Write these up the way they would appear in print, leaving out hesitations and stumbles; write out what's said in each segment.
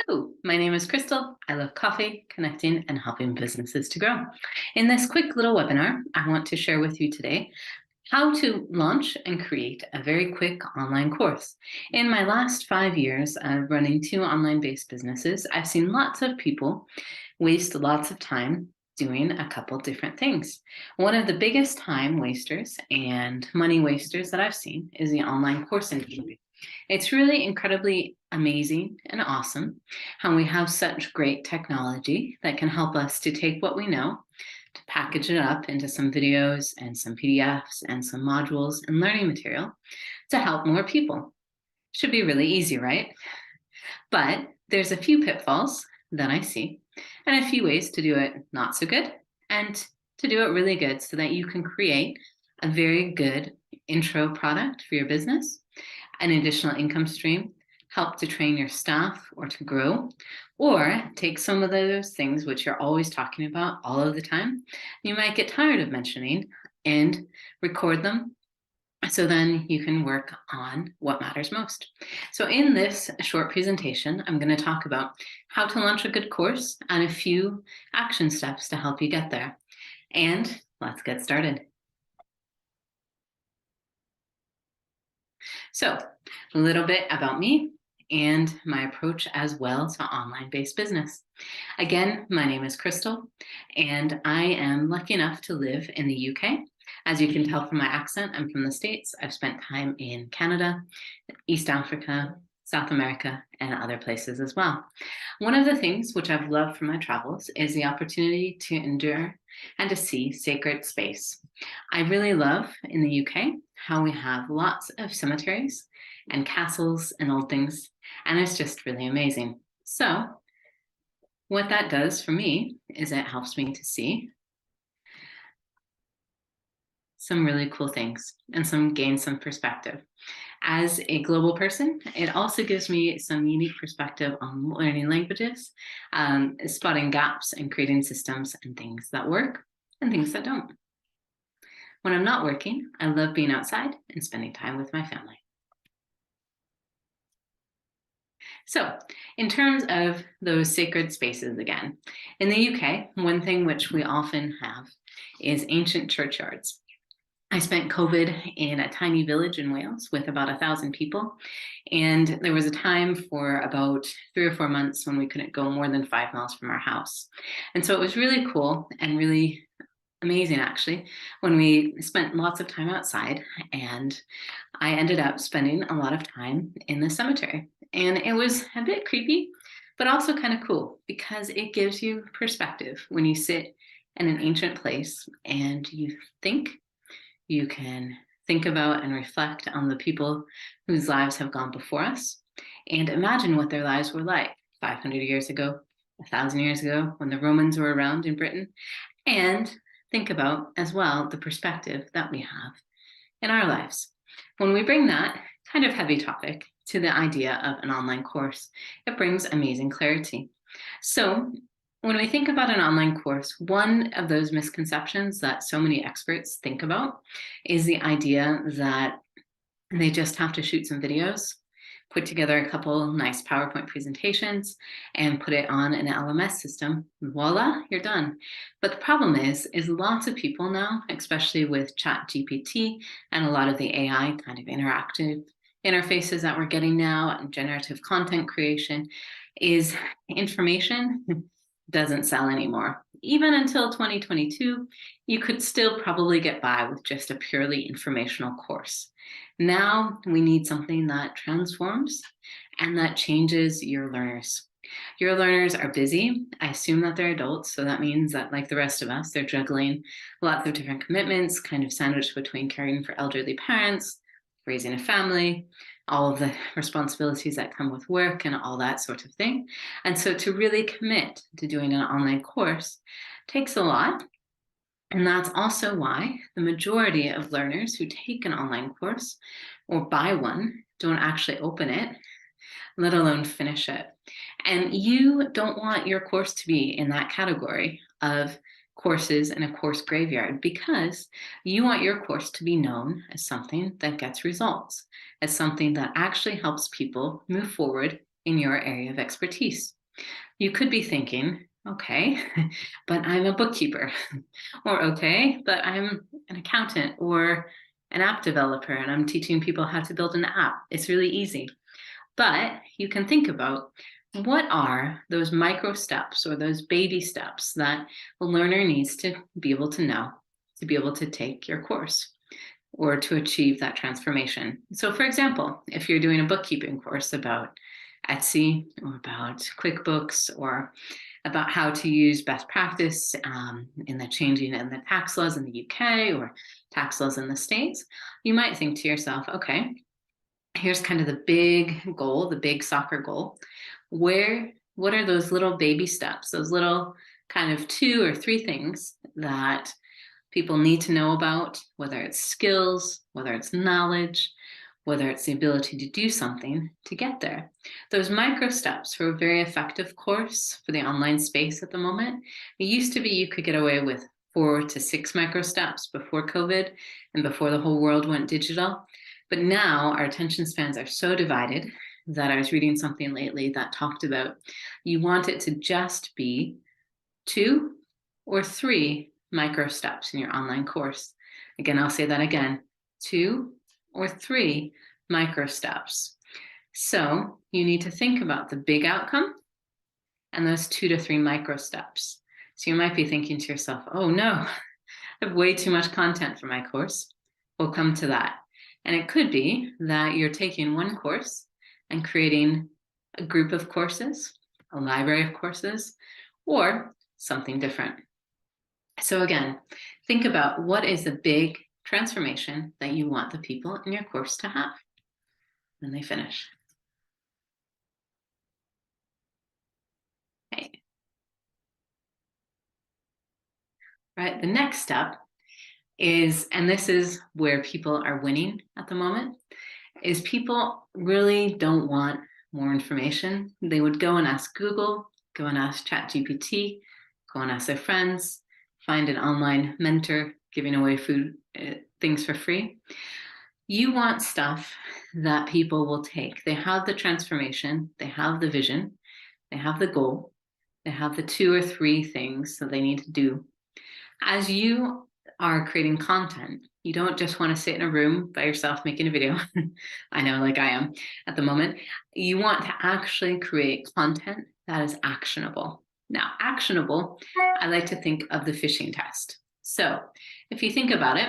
Hello, my name is Crystal. I love coffee, connecting, and helping businesses to grow. In this quick little webinar, I want to share with you today how to launch and create a very quick online course. In my last 5 years of running 2 online-based businesses, I've seen lots of people waste lots of time doing a couple different things. One of the biggest time wasters and money wasters that I've seen is the online course industry. It's really incredibly amazing and awesome how we have such great technology that can help us to take what we know, to package it up into some videos and some PDFs and some modules and learning material to help more people. Should be really easy, right? But there's a few pitfalls that I see and a few ways to do it not so good and to do it really good so that you can create a very good intro product for your business, an additional income stream, help to train your staff or to grow, or take some of those things which you're always talking about all of the time, you might get tired of mentioning, and record them so then you can work on what matters most. So in this short presentation, I'm going to talk about how to launch a good course and a few action steps to help you get there. And let's get started. So a little bit about me and my approach as well to online-based business. Again, my name is Crystal, and I am lucky enough to live in the UK. As you can tell from my accent, I'm from the States. I've spent time in Canada, East Africa, South America, and other places as well. One of the things which I've loved from my travels is the opportunity to endure and to see sacred space. I really love in the UK how we have lots of cemeteries and castles and old things, and it's just really amazing. So what that does for me is it helps me to see some really cool things and gain some perspective. As a global person, it also gives me some unique perspective on learning languages, spotting gaps and creating systems and things that work and things that don't. When I'm not working, I love being outside and spending time with my family. So in terms of those sacred spaces again, in the UK, one thing which we often have is ancient churchyards. I spent COVID in a tiny village in Wales with about 1,000 people. And there was a time for about 3 or 4 months when we couldn't go more than 5 miles from our house. And so it was really cool and really amazing, actually, when we spent lots of time outside, and I ended up spending a lot of time in the cemetery. And it was a bit creepy, but also kind of cool because it gives you perspective when you sit in an ancient place and you think. You can think about and reflect on the people whose lives have gone before us and imagine what their lives were like 500 years ago, 1,000 years ago, when the Romans were around in Britain, and think about as well the perspective that we have in our lives. When we bring that kind of heavy topic to the idea of an online course, it brings amazing clarity. So when we think about an online course, one of those misconceptions that so many experts think about is the idea that they just have to shoot some videos, put together a couple nice PowerPoint presentations, and put it on an LMS system. Voila, you're done. But the problem is lots of people now, especially with ChatGPT and a lot of the AI kind of interactive interfaces that we're getting now and generative content creation, is information doesn't sell anymore. Even until 2022, you could still probably get by with just a purely informational course. Now we need something that transforms and that changes your learners. Your learners are busy. I assume that they're adults, so that means that, like the rest of us, they're juggling lots of different commitments, kind of sandwiched between caring for elderly parents, raising a family, all of the responsibilities that come with work and all that sort of thing. And so to really commit to doing an online course takes a lot. And that's also why the majority of learners who take an online course or buy one don't actually open it, let alone finish it. And you don't want your course to be in that category of courses in a course graveyard, because you want your course to be known as something that gets results, as something that actually helps people move forward in your area of expertise. You could be thinking, okay, but I'm a bookkeeper, or okay, but I'm an accountant or an app developer and I'm teaching people how to build an app. It's really easy. But you can think about what are those micro steps or those baby steps that a learner needs to be able to know to be able to take your course or to achieve that transformation. So for example, if you're doing a bookkeeping course about Etsy or about QuickBooks or about how to use best practice in the changing in the tax laws in the UK or tax laws in the States, you might think to yourself, okay, here's kind of the big goal, the big soccer goal. What are those little baby steps, those little kind of 2 or 3 things that people need to know about, whether it's skills, whether it's knowledge, whether it's the ability to do something to get there. Those micro steps for a very effective course for the online space at the moment, it used to be you could get away with 4 to 6 micro steps before COVID and before the whole world went digital. But now our attention spans are so divided that I was reading something lately that talked about you want it to just be 2 or 3 micro steps in your online course. Again, I'll say that again, 2 or 3 micro steps. So you need to think about the big outcome and those 2 to 3 micro steps. So you might be thinking to yourself, oh no, I have way too much content for my course. We'll come to that. And it could be that you're taking one course and creating a group of courses, a library of courses, or something different. So again, think about what is the big transformation that you want the people in your course to have when they finish. Okay. Right, the next step is, and this is where people are winning at the moment, is people really don't want more information. They would go and ask Google, go and ask ChatGPT, go and ask their friends, find an online mentor giving away food, things for free. You want stuff that people will take. They have the transformation, they have the vision, they have the goal, they have the 2 or 3 things that they need to do. As you are creating content, you don't just want to sit in a room by yourself making a video. I know, like I am at the moment. You want to actually create content that is actionable. Now, actionable, I like to think of the fishing test. So if you think about it,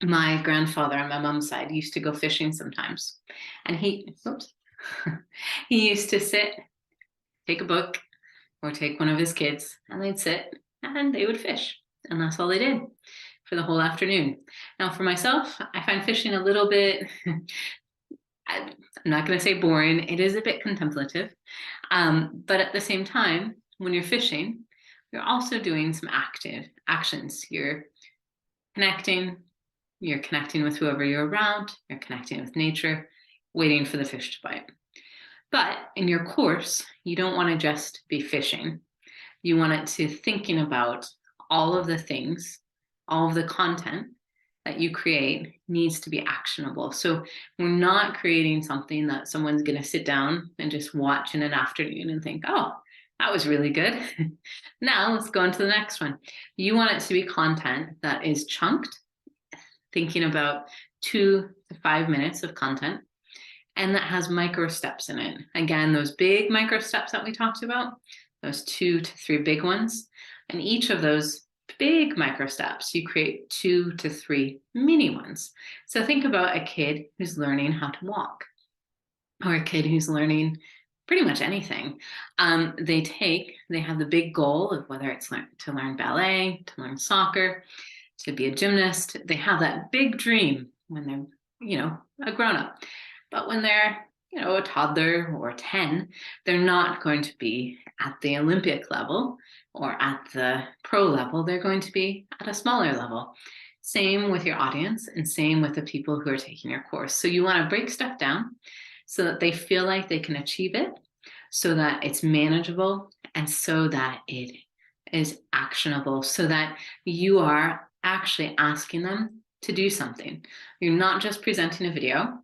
my grandfather on my mom's side used to go fishing sometimes. And he used to sit, take a book or take one of his kids, and they'd sit and they would fish. And that's all they did for the whole afternoon. Now for myself, I find fishing a little bit, I'm not going to say boring, it is a bit contemplative. But at the same time, when you're fishing, you're also doing some active actions. You're connecting with whoever you're around, you're connecting with nature, waiting for the fish to bite. But in your course, you don't want to just be fishing. You want it to thinking about all of the things, all of the content that you create needs to be actionable. So we're not creating something that someone's going to sit down and just watch in an afternoon and think, oh, that was really good. Now let's go on to the next one. You want it to be content that is chunked, thinking about 2 to 5 minutes of content, and that has micro steps in it. Again, those big micro steps that we talked about, those 2 to 3 big ones. And each of those big micro steps, you create 2 to 3 mini ones. So think about a kid who's learning how to walk, or a kid who's learning pretty much anything. They have the big goal of whether it's to learn ballet, to learn soccer, to be a gymnast. They have that big dream when they're, a grown-up. But when they're, a toddler or 10, they're not going to be at the Olympic level or at the pro level. They're going to be at a smaller level. Same with your audience and same with the people who are taking your course. So you want to break stuff down so that they feel like they can achieve it, so that it's manageable, and so that it is actionable, so that you are actually asking them to do something. You're not just presenting a video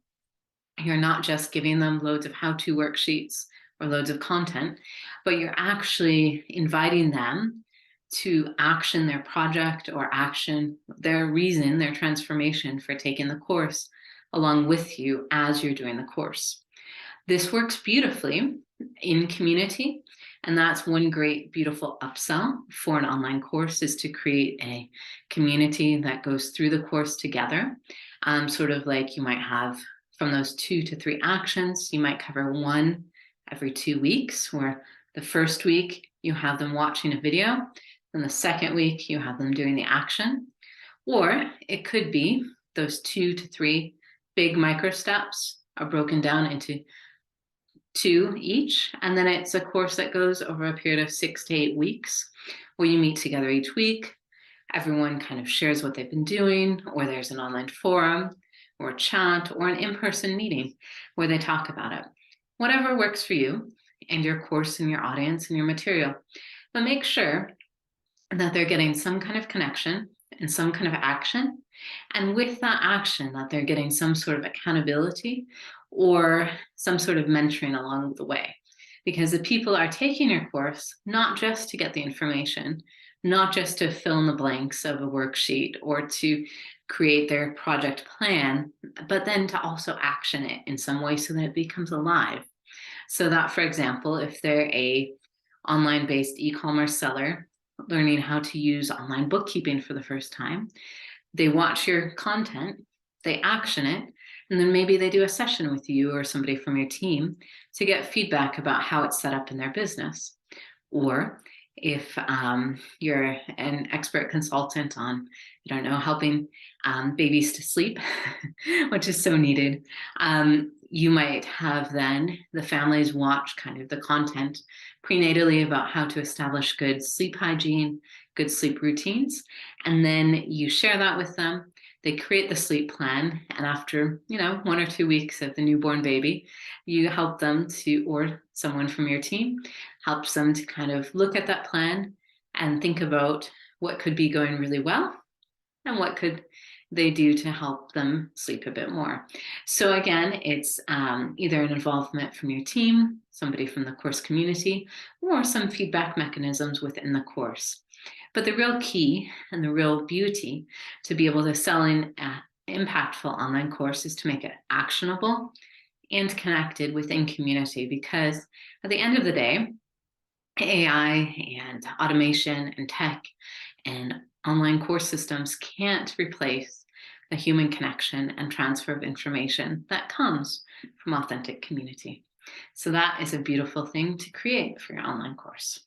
You're not just giving them loads of how-to worksheets or loads of content, but you're actually inviting them to action their project or action their reason, their transformation for taking the course along with you as you're doing the course. This works beautifully in community, and that's one great, beautiful upsell for an online course, is to create a community that goes through the course together. Sort of like you might have from those 2 to 3 actions, you might cover one every 2 weeks, where the first week you have them watching a video, and the second week you have them doing the action. Or it could be those 2 to 3 big micro steps are broken down into 2 each, and then it's a course that goes over a period of 6 to 8 weeks, where you meet together each week. Everyone kind of shares what they've been doing, or there's an online forum or a chat or an in-person meeting where they talk about it. Whatever works for you and your course and your audience and your material. But make sure that they're getting some kind of connection and some kind of action. And with that action, that they're getting some sort of accountability or some sort of mentoring along the way. Because the people are taking your course not just to get the information, not just to fill in the blanks of a worksheet or to create their project plan, but then to also action it in some way so that it becomes alive. So that, for example, if they're a online-based e-commerce seller learning how to use online bookkeeping for the first time, they watch your content, they action it, and then maybe they do a session with you or somebody from your team to get feedback about how it's set up in their business. Or if you're an expert consultant on, I don't know, helping babies to sleep, which is so needed, you might have then the families watch kind of the content prenatally about how to establish good sleep hygiene, good sleep routines, and then you share that with them. They create the sleep plan, and after 1 or 2 weeks of the newborn baby, you help them to, or someone from your team helps them to kind of look at that plan and think about what could be going really well and what could they do to help them sleep a bit more. So again, it's either an involvement from your team, somebody from the course community, or some feedback mechanisms within the course. But the real key and the real beauty to be able to sell an impactful online course is to make it actionable and connected within community, because at the end of the day, AI and automation and tech and online course systems can't replace the human connection and transfer of information that comes from authentic community. So that is a beautiful thing to create for your online course.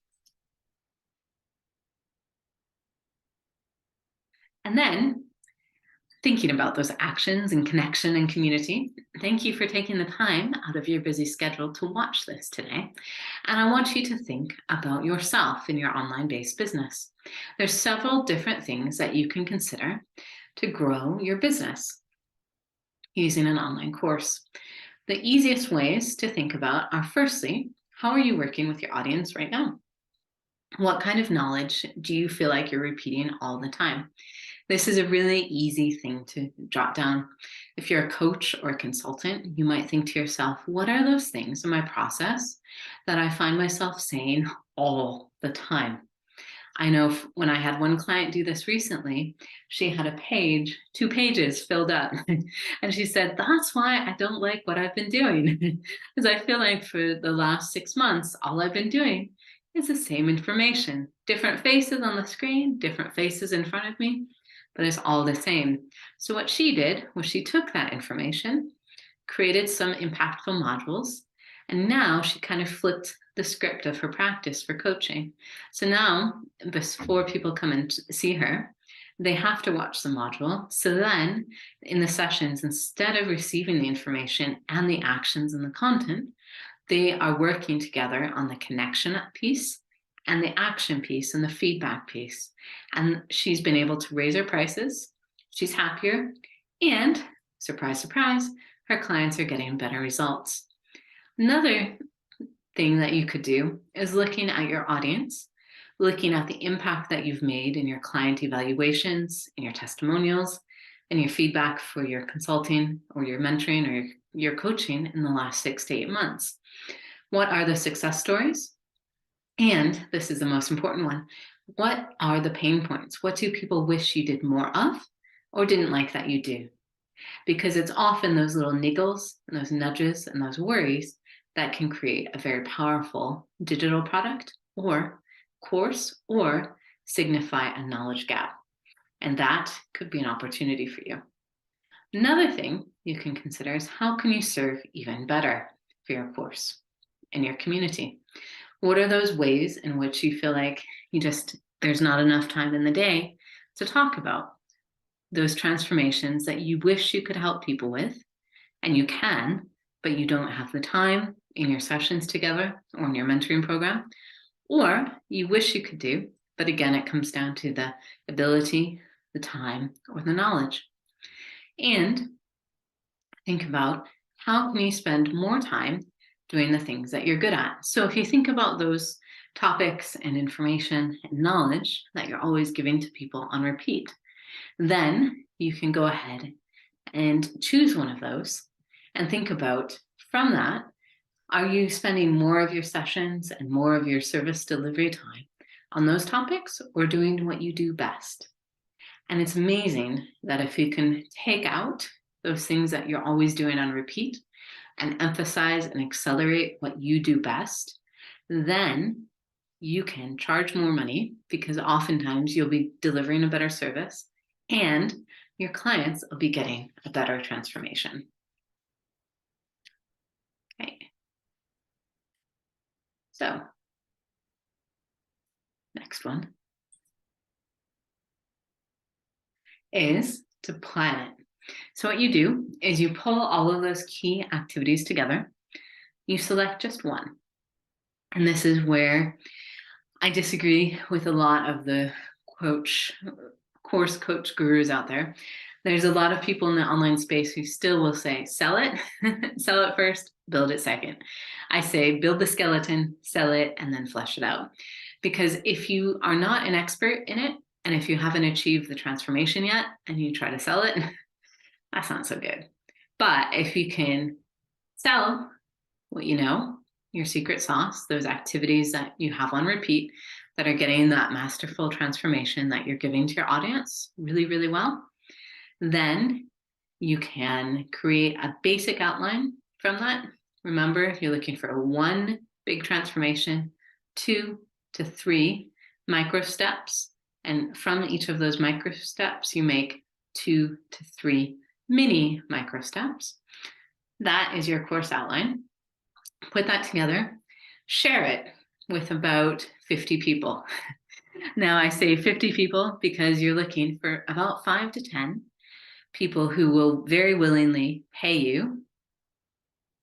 And then, thinking about those actions and connection and community, thank you for taking the time out of your busy schedule to watch this today. And I want you to think about yourself in your online-based business. There's several different things that you can consider to grow your business using an online course. The easiest ways to think about are, firstly, how are you working with your audience right now? What kind of knowledge do you feel like you're repeating all the time? This is a really easy thing to jot down. If you're a coach or a consultant, you might think to yourself, what are those things in my process that I find myself saying all the time? I know when I had one client do this recently, she had a page, 2 pages filled up. And she said, that's why I don't like what I've been doing. Because I feel like for the last 6 months, all I've been doing is the same information. Different faces on the screen, different faces in front of me, but it's all the same. So what she did was she took that information, created some impactful modules, and now she kind of flipped the script of her practice for coaching. So now, before people come and see her, they have to watch the module. So then in the sessions, instead of receiving the information and the actions and the content, they are working together on the connection piece and the action piece and the feedback piece. And she's been able to raise her prices. She's happier. And surprise, surprise, her clients are getting better results. Another thing that you could do is looking at your audience, looking at the impact that you've made in your client evaluations, in your testimonials, and your feedback for your consulting or your mentoring or your coaching in the last 6 to 8 months. What are the success stories? And this is the most important one. What are the pain points? What do people wish you did more of or didn't like that you do? Because it's often those little niggles and those nudges and those worries that can create a very powerful digital product or course or signify a knowledge gap. And that could be an opportunity for you. Another thing you can consider is how can you serve even better for your course and your community? What are those ways in which you feel like there's not enough time in the day to talk about those transformations that you wish you could help people with, and you can, but you don't have the time in your sessions together or in your mentoring program, or you wish you could do, but again, it comes down to the ability, the time, or the knowledge. And think about how can you spend more time doing the things that you're good at. So if you think about those topics and information and knowledge that you're always giving to people on repeat, then you can go ahead and choose one of those and think about from that, are you spending more of your sessions and more of your service delivery time on those topics or doing what you do best? And it's amazing that if you can take out those things that you're always doing on repeat and emphasize and accelerate what you do best, then you can charge more money because oftentimes you'll be delivering a better service and your clients will be getting a better transformation. Okay. So, next one is to plan it. So what you do is you pull all of those key activities together. You select just one. And this is where I disagree with a lot of the course coach gurus out there. There's a lot of people in the online space who still will say, sell it, sell it first, build it second. I say, build the skeleton, sell it, and then flesh it out. Because if you are not an expert in it, and if you haven't achieved the transformation yet, and you try to sell it, that's not so good. But if you can sell what you know, your secret sauce, those activities that you have on repeat that are getting that masterful transformation that you're giving to your audience really, really well, then you can create a basic outline from that. Remember, you're looking for 1 big transformation, 2 to 3 micro steps. And from each of those micro steps, you make 2 to 3 mini micro steps. That is your course outline. Put that together, share it with about 50 people. Now I say 50 people because you're looking for about 5 to 10 people who will very willingly pay you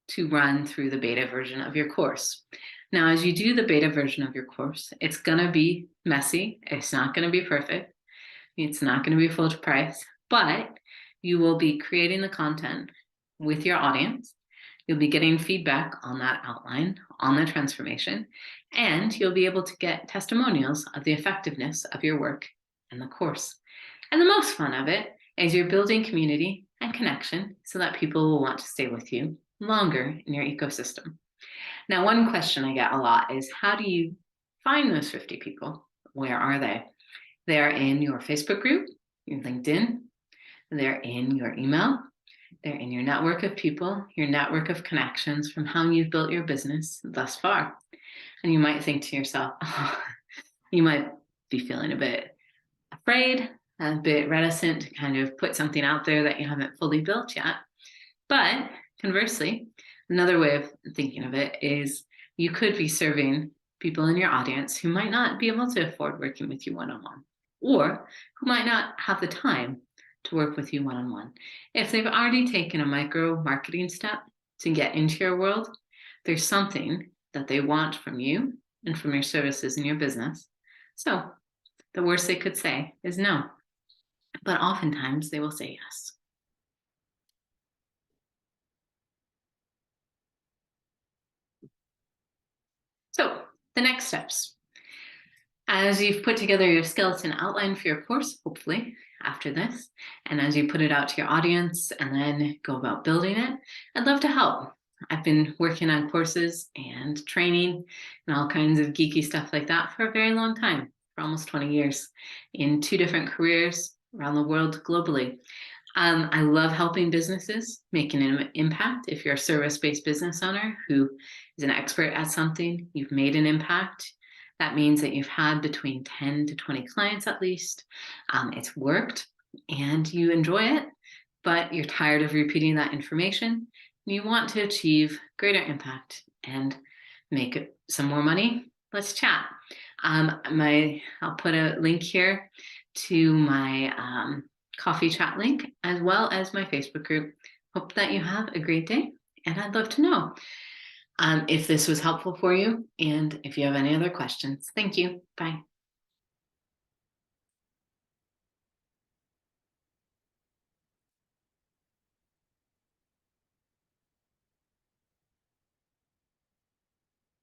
to run through the beta version of your course. Now, as you do the beta version of your course, it's going to be messy. It's not going to be perfect. It's not going to be full price, but you will be creating the content with your audience. You'll be getting feedback on that outline, on the transformation, and you'll be able to get testimonials of the effectiveness of your work and the course. And the most fun of it is you're building community and connection so that people will want to stay with you longer in your ecosystem. Now, one question I get a lot is, how do you find those 50 people? Where are they? They're in your Facebook group, your LinkedIn, they're in your email, they're in your network of people, your network of connections from how you've built your business thus far. And you might think to yourself, oh, you might be feeling a bit afraid, a bit reticent to kind of put something out there that you haven't fully built yet. But conversely, another way of thinking of it is you could be serving people in your audience who might not be able to afford working with you one-on-one, or who might not have the time to work with you one-on-one. If they've already taken a micro marketing step to get into your world, there's something that they want from you and from your services in your business. So the worst they could say is no, but oftentimes they will say yes. So the next steps. As you've put together your skeleton outline for your course, hopefully, after this. And as you put it out to your audience and then go about building it, I'd love to help. I've been working on courses and training and all kinds of geeky stuff like that for a very long time, for almost 20 years, in 2 different careers around the world globally. I love helping businesses making an impact. If you're a service-based business owner who is an expert at something, you've made an impact. That means that you've had between 10 to 20 clients at least. It's worked and you enjoy it, but you're tired of repeating that information. And you want to achieve greater impact and make some more money. Let's chat. I'll put a link here to my coffee chat link, as well as my Facebook group. Hope that you have a great day, and I'd love to know if this was helpful for you and if you have any other questions. Thank you. Bye.